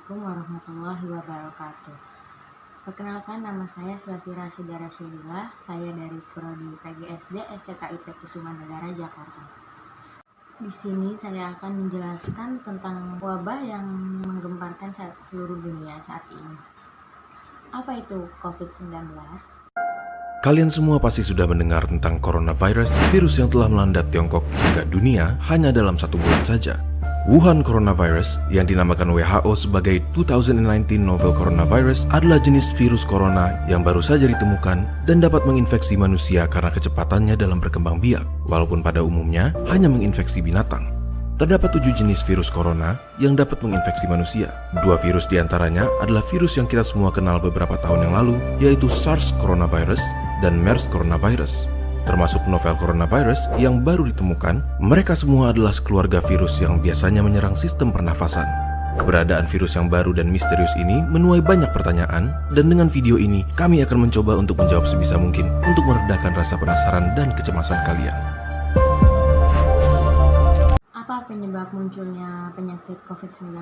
Assalamualaikum warahmatullahi wabarakatuh. Perkenalkan, nama saya Syafira Sidara Syedila. Saya dari Prodi PGSD STKIP Kusuma Negara Jakarta. Di sini saya akan menjelaskan tentang wabah yang menggemparkan seluruh dunia saat ini. Apa itu COVID-19? Kalian semua pasti sudah mendengar tentang coronavirus, virus yang telah melanda Tiongkok hingga dunia hanya dalam 1 bulan saja. Wuhan coronavirus, yang dinamakan WHO sebagai 2019 novel coronavirus, adalah jenis virus corona yang baru saja ditemukan dan dapat menginfeksi manusia karena kecepatannya dalam berkembang biak, walaupun pada umumnya hanya menginfeksi binatang. Terdapat 7 jenis virus corona yang dapat menginfeksi manusia. 2 virus diantaranya adalah virus yang kita semua kenal beberapa tahun yang lalu, yaitu SARS coronavirus dan MERS coronavirus. Termasuk novel coronavirus yang baru ditemukan, mereka semua adalah sekeluarga virus yang biasanya menyerang sistem pernafasan. Keberadaan virus yang baru dan misterius ini menuai banyak pertanyaan, dan dengan video ini kami akan mencoba untuk menjawab sebisa mungkin untuk meredakan rasa penasaran dan kecemasan kalian. Apa penyebab munculnya penyakit COVID-19?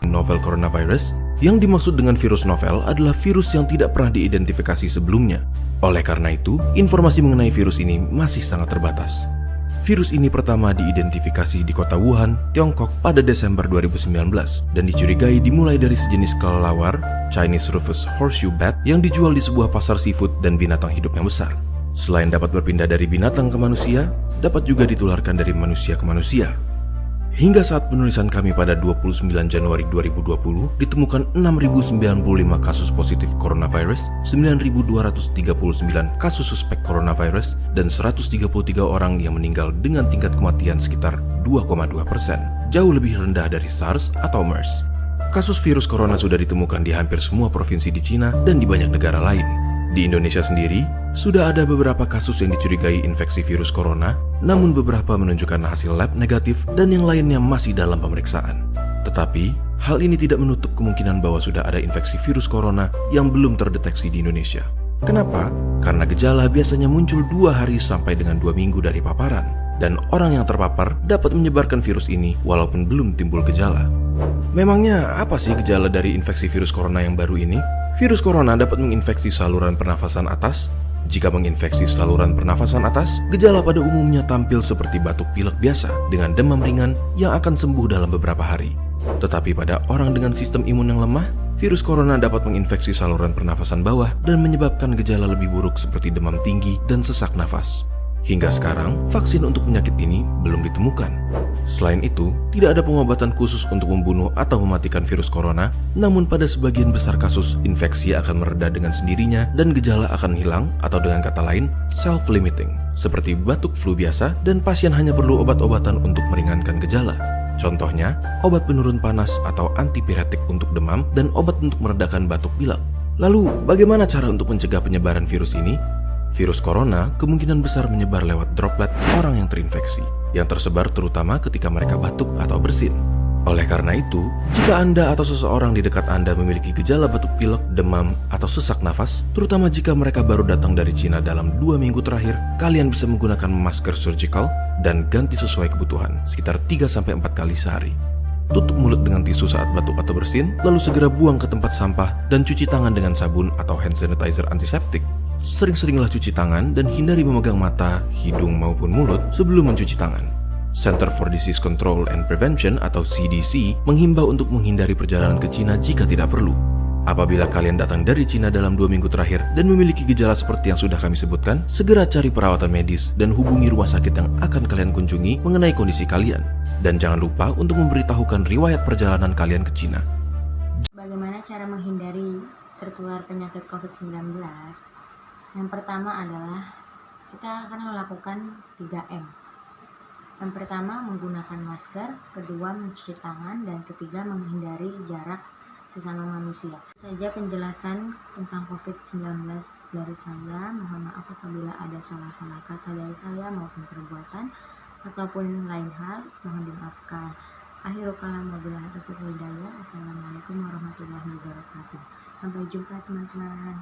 Novel coronavirus, yang dimaksud dengan virus novel adalah virus yang tidak pernah diidentifikasi sebelumnya. Oleh karena itu, informasi mengenai virus ini masih sangat terbatas. Virus ini pertama diidentifikasi di kota Wuhan, Tiongkok pada Desember 2019 dan dicurigai dimulai dari sejenis kelelawar, Chinese Rufous Horseshoe Bat, yang dijual di sebuah pasar seafood dan binatang hidup yang besar. Selain dapat berpindah dari binatang ke manusia, dapat juga ditularkan dari manusia ke manusia. Hingga saat penulisan kami pada 29 Januari 2020, ditemukan 6.095 kasus positif coronavirus, 9.239 kasus suspek coronavirus, dan 133 orang yang meninggal dengan tingkat kematian sekitar 2,2%, jauh lebih rendah dari SARS atau MERS. Kasus virus corona sudah ditemukan di hampir semua provinsi di Cina dan di banyak negara lain. Di Indonesia sendiri, sudah ada beberapa kasus yang dicurigai infeksi virus corona, namun beberapa menunjukkan hasil lab negatif dan yang lainnya masih dalam pemeriksaan. Tetapi, hal ini tidak menutup kemungkinan bahwa sudah ada infeksi virus corona yang belum terdeteksi di Indonesia. Kenapa? Karena gejala biasanya muncul 2 hari sampai dengan 2 minggu dari paparan, dan orang yang terpapar dapat menyebarkan virus ini walaupun belum timbul gejala. Memangnya apa sih gejala dari infeksi virus corona yang baru ini? Virus corona dapat menginfeksi saluran pernafasan atas. Jika menginfeksi saluran pernafasan atas, gejala pada umumnya tampil seperti batuk pilek biasa dengan demam ringan yang akan sembuh dalam beberapa hari. Tetapi pada orang dengan sistem imun yang lemah, virus corona dapat menginfeksi saluran pernafasan bawah dan menyebabkan gejala lebih buruk seperti demam tinggi dan sesak nafas. Hingga sekarang, vaksin untuk penyakit ini belum ditemukan. Selain itu, tidak ada pengobatan khusus untuk membunuh atau mematikan virus corona, namun pada sebagian besar kasus, infeksi akan mereda dengan sendirinya dan gejala akan hilang, atau dengan kata lain, self-limiting, seperti batuk flu biasa, dan pasien hanya perlu obat-obatan untuk meringankan gejala. Contohnya, obat penurun panas atau antipiretik untuk demam dan obat untuk meredakan batuk pilek. Lalu, bagaimana cara untuk mencegah penyebaran virus ini? Virus corona kemungkinan besar menyebar lewat droplet orang yang terinfeksi, yang tersebar terutama ketika mereka batuk atau bersin. Oleh karena itu, jika Anda atau seseorang di dekat Anda memiliki gejala batuk pilek, demam, atau sesak nafas, terutama jika mereka baru datang dari Cina dalam 2 minggu terakhir, kalian bisa menggunakan masker surgical dan ganti sesuai kebutuhan, sekitar 3-4 kali sehari. Tutup mulut dengan tisu saat batuk atau bersin, lalu segera buang ke tempat sampah dan cuci tangan dengan sabun atau hand sanitizer antiseptik. Sering-seringlah cuci tangan dan hindari memegang mata, hidung maupun mulut sebelum mencuci tangan. Center for Disease Control and Prevention atau CDC menghimbau untuk menghindari perjalanan ke Cina jika tidak perlu. Apabila kalian datang dari Cina dalam 2 minggu terakhir dan memiliki gejala seperti yang sudah kami sebutkan, segera cari perawatan medis dan hubungi rumah sakit yang akan kalian kunjungi mengenai kondisi kalian. Dan jangan lupa untuk memberitahukan riwayat perjalanan kalian ke Cina. Bagaimana cara menghindari tertular penyakit COVID-19? Yang pertama adalah kita akan melakukan 3M. Yang pertama menggunakan masker, kedua mencuci tangan, dan ketiga menghindari jarak sesama manusia. Saja penjelasan tentang COVID-19 dari saya. Mohon maaf apabila ada salah-salah kata dari saya maupun perbuatan ataupun lain hal, mohon dimaafkan. Akhirul kalam wabillahi taufiq wal hidayah. Assalamualaikum warahmatullahi wabarakatuh. Sampai jumpa teman-teman.